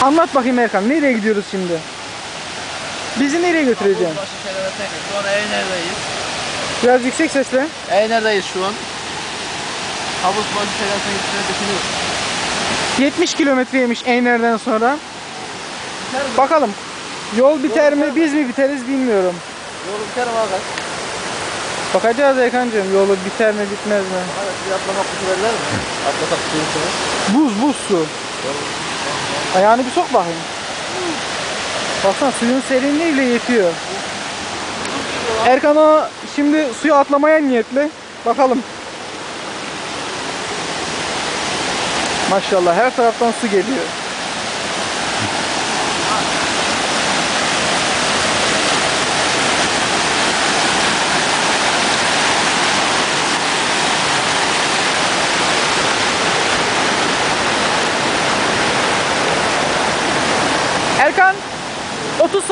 Anlat bakayım Erkan, nereye gidiyoruz şimdi? Bizi nereye götüreceksin? KAPUZBAŞI ŞELALESİ. Şu an Eğner'deyiz. Biraz yüksek sesle. Eğner'deyiz şu an. KAPUZBAŞI ŞELALESİ'ne gitmeyi düşünüyoruz. 70 kilometreymiş Eğner'den sonra. Bakalım. Yol biter mi, biz mi biteriz bilmiyorum. Yolu biter mi Hakan? Bakacağız Erkan'cığım, yolu biter mi bitmez mi? Evet, bir atlamak kutu verirler mi? Atlasak suyun içine. Buz su. Ayağını bir sok bakayım. Baksana suyun serinliğiyle yetiyor. Erkan o şimdi suya atlamaya niyetli. Bakalım. Maşallah her taraftan su geliyor.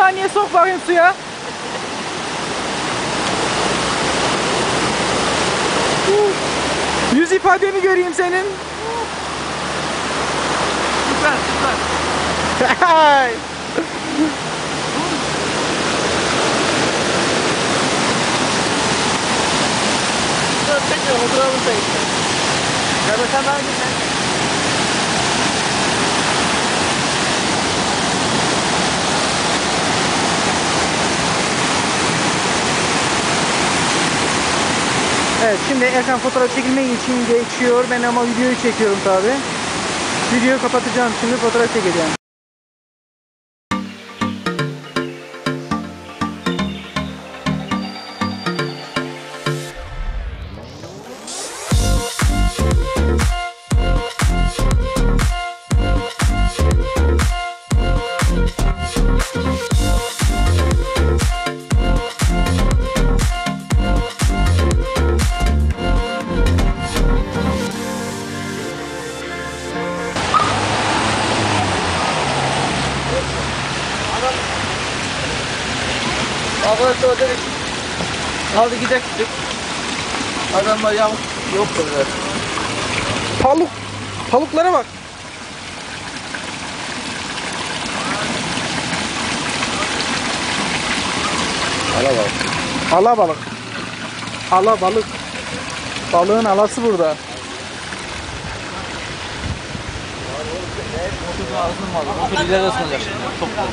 saniye sok bakayım suya. Yüz ifadeni göreyim senin. Süper süper. Ay. Tekrar oturalım da işte. Ya da sen daha önce sen. Evet, şimdi Erkan fotoğraf çekilmek için geçiyor. Ben ama videoyu çekiyorum tabi. Videoyu kapatacağım, şimdi fotoğraf çekeceğim. Arkadaşlar dedik. Hadi gidelim dedik. Adamlar yalnız yok dediler. Paluklara bak. Alabalık. Alabalık. Alabalık. Balığın alası burada. Motoru ağzım var. Motoru ileride ısınacak şimdi. Çok güzel.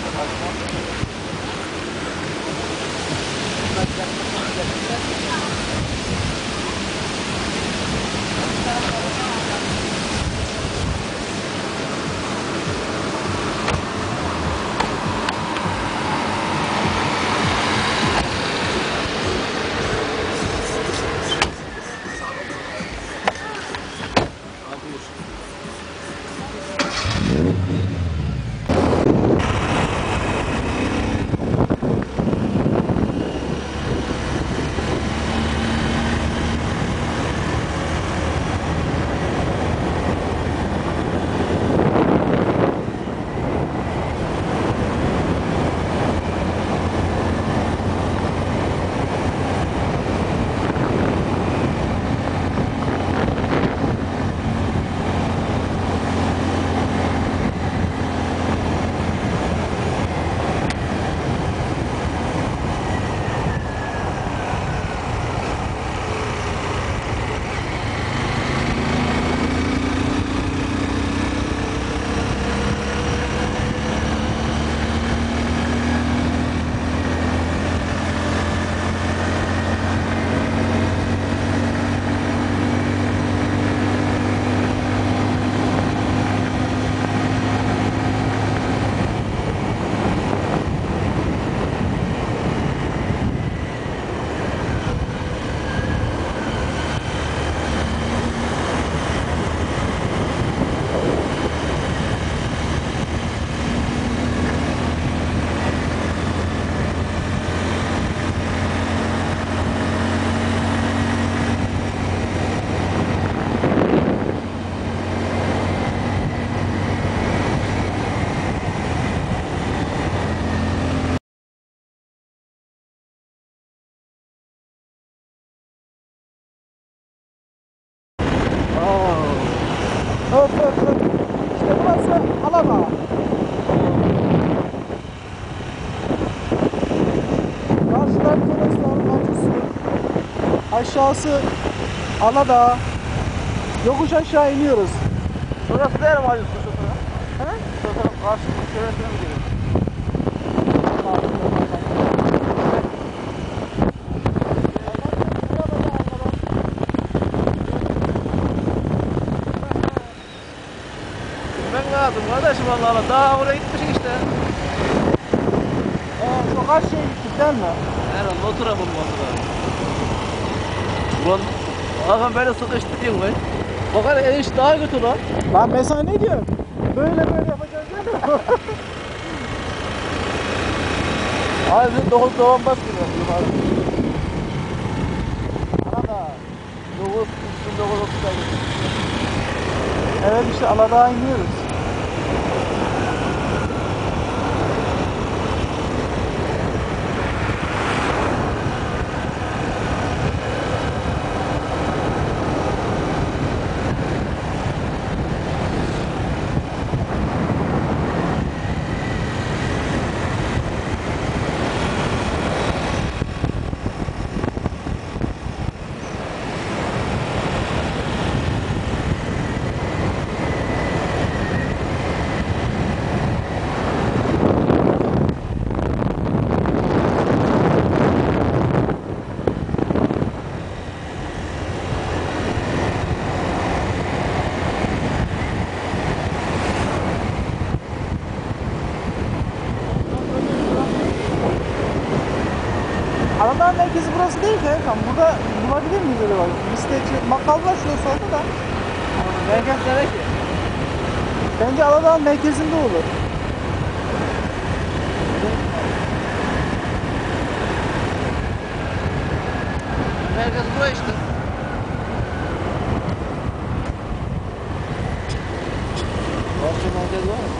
Hop hop hop. İşte burası Alaba. Karşılar Toroslar, Bacısı. Aşağısı Aladağ. Yokuş aşağı iniyoruz. Şurası değil mi hacı? He? Şurası karşı şöresine mi gidiyor? Ben lazım kardeşim Allah Allah. Daha oraya gitmişik işte. Çok az şey gittik değil mi? Herhalde o tarafa bulmamız lazım. Ulan ağam beni sıkıştı diyorsun lan. Bak hele iş daha kötü lan. Lan ben sana ne diyorum? Böyle yapacağız değil mi? Abi bizim 9 doğan bas gibi yapıyorum abi. Aladağ. 9, 9, 9, 9. Evet işte Aladağ'a iniyoruz. burası değil ki Erkan. Burada bulabilir miyiz öyle bak? Bisikletçi makkal var şurada solda da. Merkez nereye ki? Bence Aladağ'ın merkezinde olur. Merkez buraya işte. Başka merkez var mı?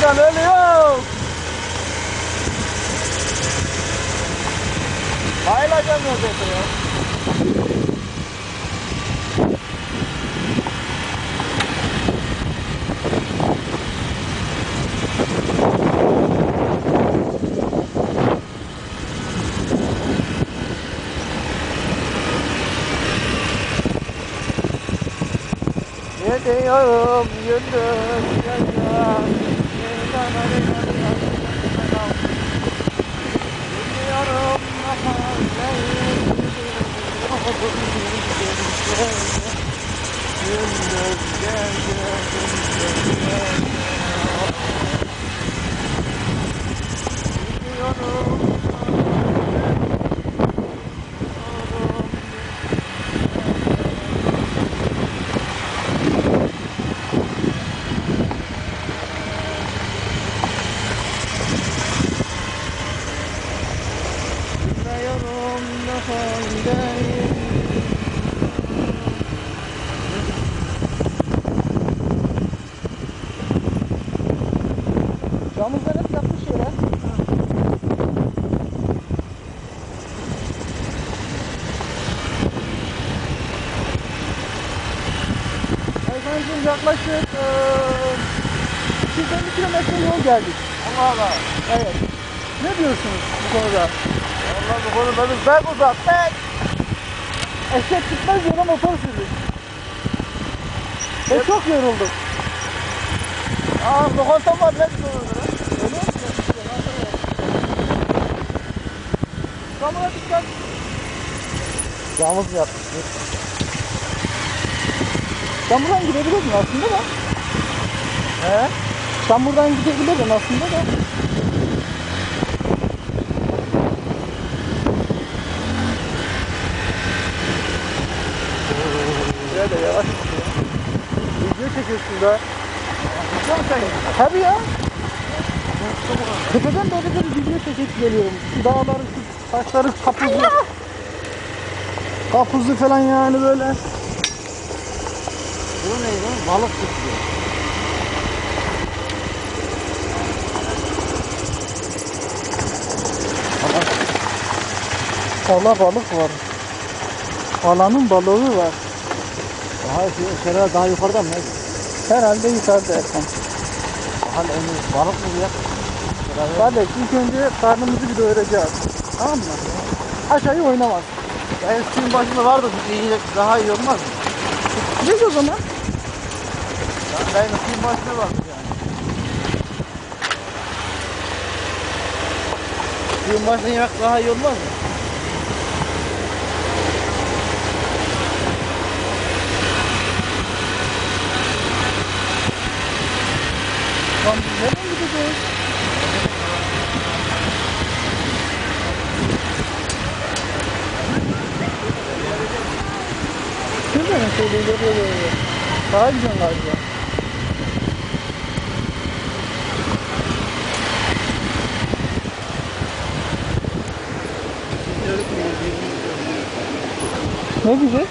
Lan öyle yok. Bayılacağım neredeyse ya. Gidiyorum gündüz Camızlar hep yapmış şeyler. Erkan'cığım yaklaşık 250 kilometre yol geldik. Allah Allah. Evet. Ne diyorsunuz bu konuda? Allah bu konuda biz ben uzak ben. Eşek gitmez yola motor sürdük. Ve çok yorulduk. Lokantam var ne sorulur? Öyle mi? Kamera dikkat. Camız yapmıştır. Sen buradan gidebilirdin aslında da. He? Sen buradan gidebilirdin aslında da. Böyle yavaş. Video çekiyorsun da. Çok sen. Tabii ya. Tepeden böyle bir video çekip geliyorum. Şu dağları, şu taşları kapuzlu. Kapuzlu falan yani böyle. Bu neydi? Balık tutuyor. Valla balık var. Alanın balığı var. Şelale daha yukarıda mı? Herhalde yukarıda Erkan. Bakalım balık mı bu ya? Kardeş ilk önce karnımızı bir doyuracağız. Tamam mı? Aşağıyı oynamaz. Yani suyun başında vardı. Bir yiyecek daha iyi olmaz mı? Gideceğiz o zaman. Ben suyun başında vardı yani. Suyun başında yemek daha iyi olmaz mı? Lan biz nereden gideceğiz? Şurada mı söyleyeceğim böyle? Daha güzel galiba. Ne güzel.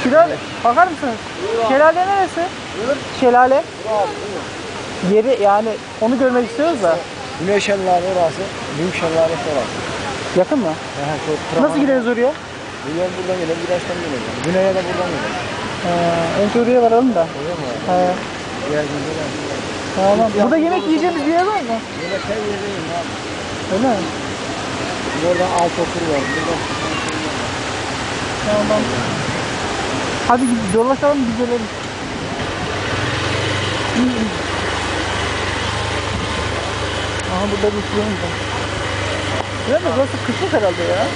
Şelale, bakar mısınız? Şelale neresi? Şelale. Yeri yani onu görmek istiyoruz da. Güneş şelale orası. Büyük şelale orası. Yakın mı? Nasıl gideriz oraya? Biliyorum buradan gidelim, Güneş'ten gidelim. Güney'e de buradan gidelim. Önce oraya varalım da. Öyle mi? He. Geldim buradan. Tamam. Burada yemek yiyeceğimiz bir yer var mı? Yemek her yerdeyim abi. Öyle mi? Buradan alt okur var. Buradan Tamam. Hadi dolaşalım gidelim. Aha burada bir şey var. Değil mi? Burası kışlık herhalde ya.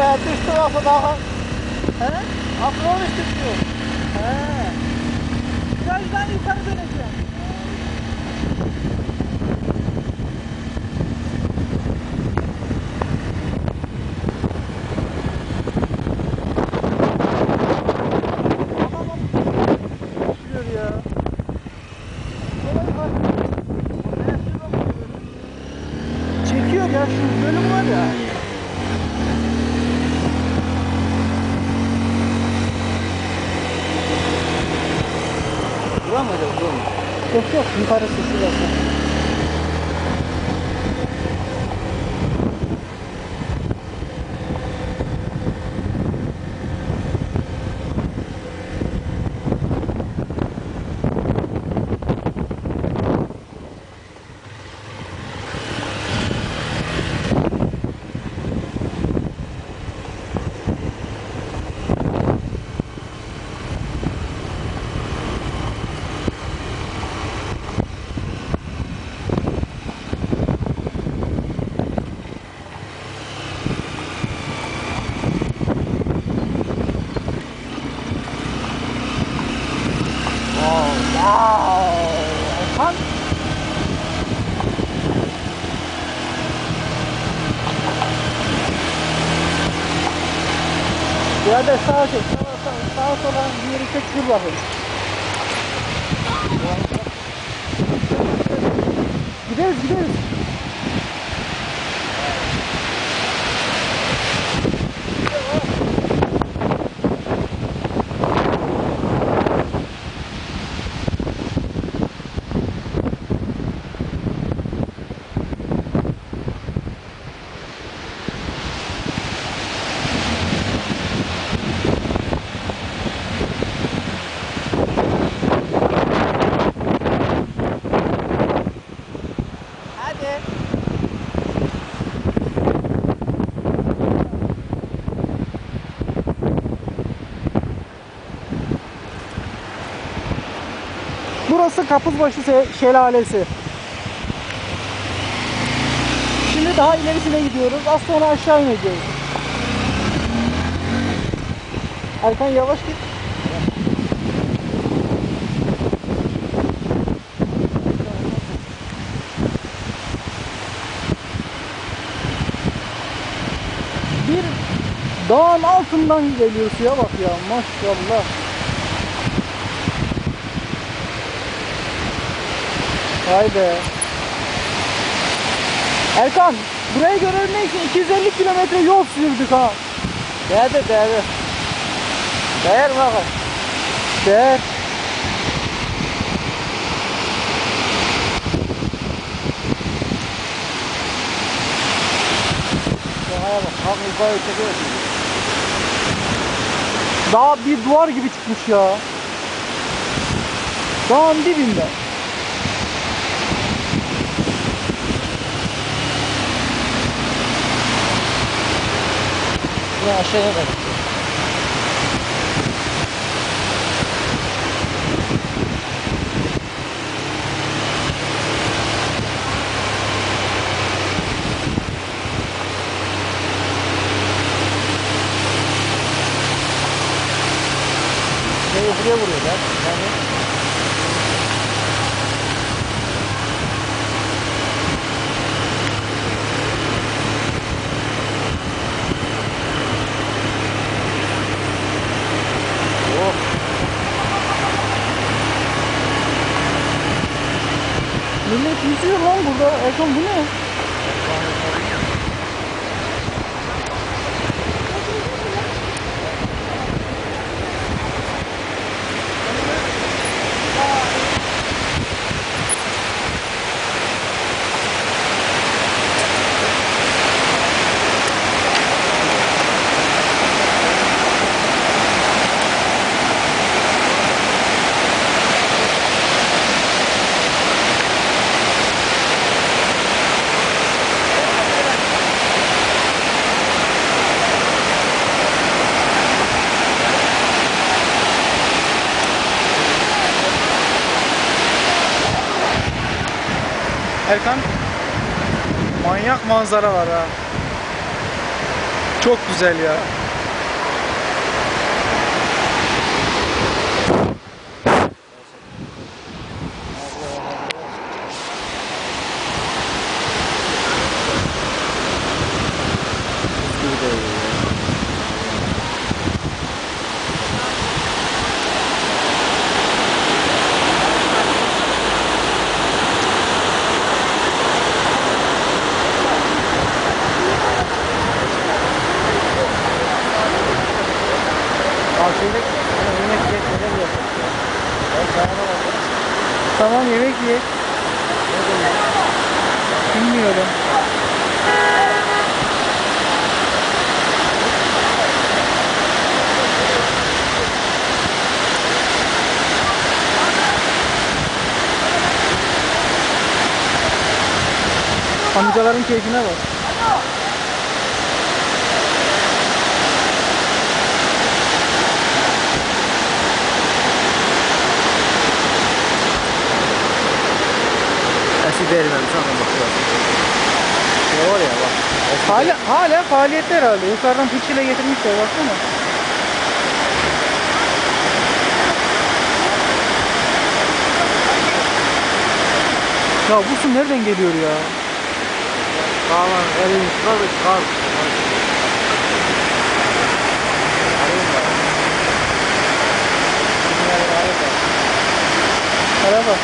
be, düştü nasıl daha. He? Aklına mı düştü? He. Virajdan yukarı döneceğim. Çekiyor ya, şu bölüm var ya. Buram mı acaba? Buram mı? Yok yukarısı şurası. Erkan. Ya da sağa çek. Sağa sola bir yeri çek, dur bakayım. Gideriz. Burası KAPUZBAŞI ŞELALESİ. Şimdi daha ilerisine gidiyoruz. Az sonra aşağı ineceğiz. Erkan yavaş git. Bir dağın altından geliyor, suya bak ya, maşallah. Vay be. Erkan, buraya görevmek için 250 kilometre yol sürdük ha. Değer. Değer mi abi? Değer. Şuraya bak. Tam yukarı çekiyor. Dağ bir duvar gibi çıkmış ya. Dağın dibinde. Buradan aşağıya bak. Buraya vuruyorlar. Yani millet yüzüyor lan burada. Erkan bu ne? Erkan, manyak manzara var ha. Çok güzel ya. Tamam, yemek ye. Bilmiyorum. Amcaların keyfine bak. Vermem sana bak. Ne var ya bak. Hala faaliyette herhalde. Yukarıdan fıçıyla getirmişler, baksana. Ya bu su nereden geliyor ya? Tamam, elini kal. Merhaba.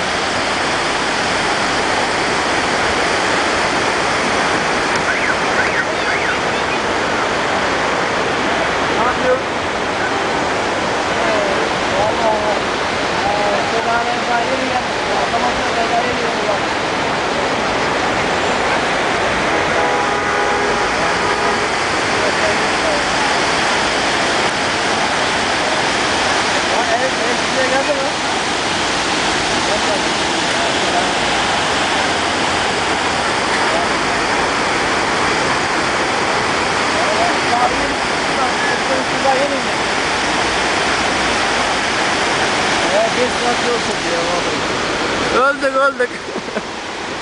Öldük.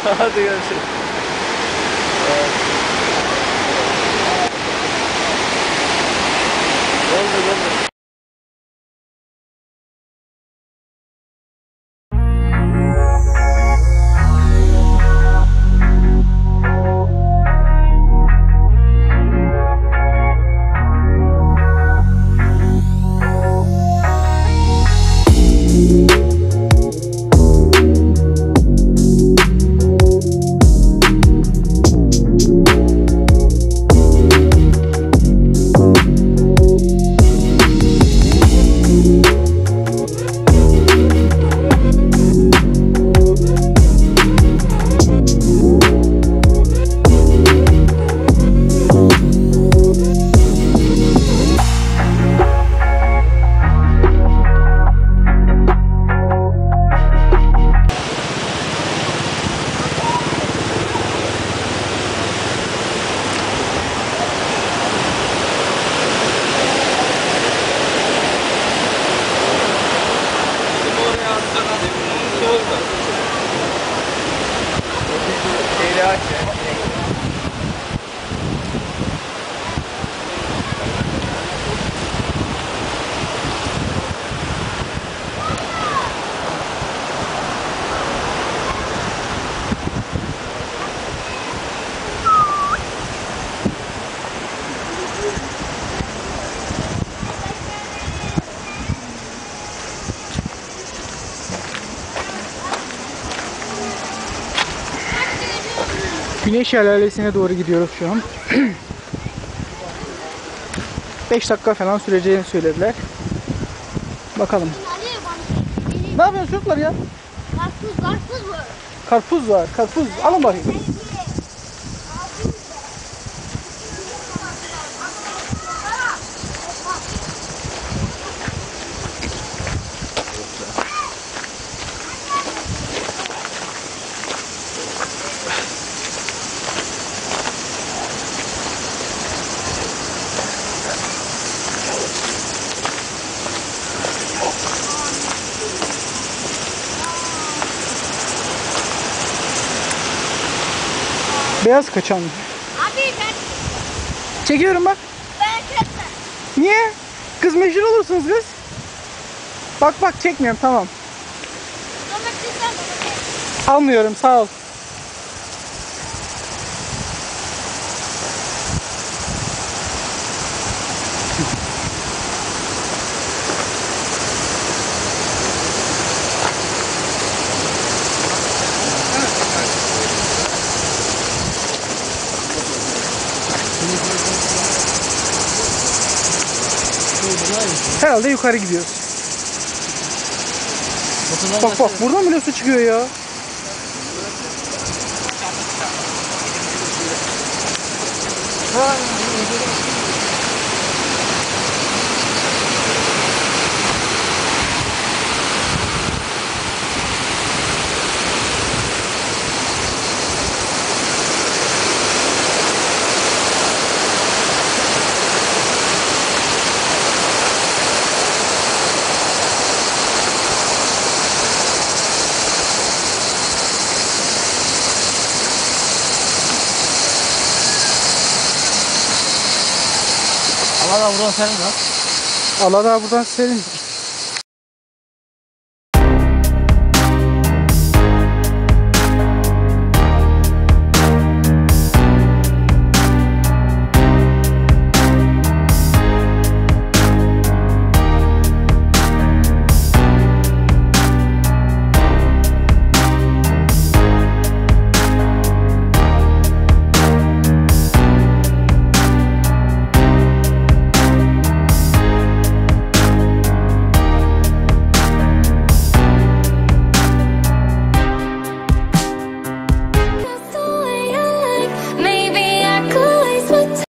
Hadi görüşürüz. Öldük. Güneş Şelalesi'ne doğru gidiyoruz şu an. 5 dakika falan süreceğini söylediler. Bakalım. Ne yapıyorsun çocuklar ya? Karpuz var. Karpuz var. Karpuz. Alın bakayım. Beyaz kaçan. Abi ben Çekiyorum bak. çekme. Niye? Kız meşhur olursunuz kız. Bak bak çekmiyorum tamam. Domatesden domates. Almıyorum sağ ol. Herhalde yukarı gidiyoruz. Bak bak buradan bile su çıkıyor ya. Allah da buradan senin lan. Allah da buradan senin.